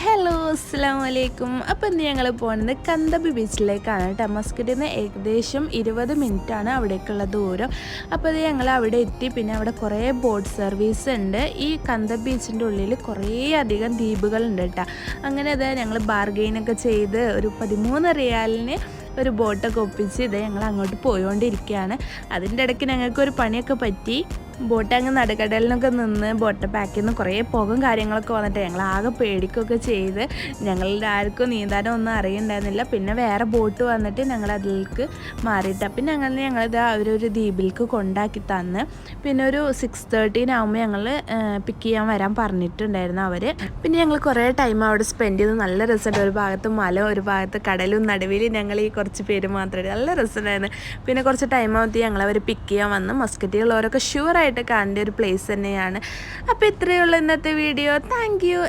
Hello അസ്സലാമലൈക്കും. അപ്പോൾ ഇന്ന് ഞങ്ങൾ പോകുന്നത് കന്തബി ബീച്ചിലേക്കാണ് കേട്ടോ. മസ്കറ്റിൽ നിന്ന് ഏകദേശം 20 മിനിറ്റാണ് അവിടേക്കുള്ള ദൂരം. അപ്പോൾ അത് ഞങ്ങൾ അവിടെ എത്തി. പിന്നെ അവിടെ കുറേ ബോട്ട് സർവീസ് ഉണ്ട്. ഈ കന്തബ് ബീച്ചിൻ്റെ ഉള്ളിൽ കുറേ അധികം ദ്വീപുകളുണ്ട് കേട്ടോ. അങ്ങനെ അത് ഞങ്ങൾ ബാർഗെയിനൊക്കെ ചെയ്ത് ഒരു 13 റിയാലിന് ഒരു ബോട്ടൊക്കെ ഒപ്പിച്ച് ഇത് ഞങ്ങൾ അങ്ങോട്ട് പോയിക്കൊണ്ടിരിക്കുകയാണ്. അതിൻ്റെ ഇടയ്ക്ക് ഞങ്ങൾക്കൊരു പണിയൊക്കെ പറ്റി. ബോട്ട് അങ്ങ് നടുക്കടലിനൊക്കെ നിന്ന് ബോട്ട് പാക്കിൽ നിന്ന് കുറേ പുകയും കാര്യങ്ങളൊക്കെ വന്നിട്ട് ഞങ്ങൾ ആകെ പേടിക്കുകയൊക്കെ ചെയ്ത് ഞങ്ങളുടെ ആർക്കും നീന്താനോ ഒന്നും അറിയണ്ടായിരുന്നില്ല. പിന്നെ വേറെ ബോട്ട് വന്നിട്ട് ഞങ്ങൾ അതിലേക്ക് മാറിയിട്ട. പിന്നെ ഞങ്ങളിത് അവരൊരു ദ്വീപിലേക്ക് കൊണ്ടാക്കി തന്ന്. പിന്നെ ഒരു 6:13 ആകുമ്പോൾ ഞങ്ങൾ പിക്ക് ചെയ്യാൻ വരാൻ പറഞ്ഞിട്ടുണ്ടായിരുന്നു അവർ. പിന്നെ ഞങ്ങൾ കുറേ ടൈം അവിടെ സ്പെൻഡ് ചെയ്ത് നല്ല രസമുണ്ട്. ഒരു ഭാഗത്ത് മല, ഒരു ഭാഗത്ത് കടലും, നടുവിൽ ഞങ്ങൾ ഈ കുറച്ച് പേര് മാത്രമേ. നല്ല രസമുണ്ടായിരുന്നു. പിന്നെ കുറച്ച് ടൈം ആകുമ്പോൾ ഞങ്ങളവർ പിക്ക് ചെയ്യാൻ വന്ന്. മസ്കറ്റിലുള്ളവരൊക്കെ ഷുവറായിട്ട് കാണേണ്ട ഒരു പ്ലേസ് തന്നെയാണ്. അപ്പോൾ ഇത്രയേ ഉള്ളൂ ഇന്നത്തെ വീഡിയോ. Thank you.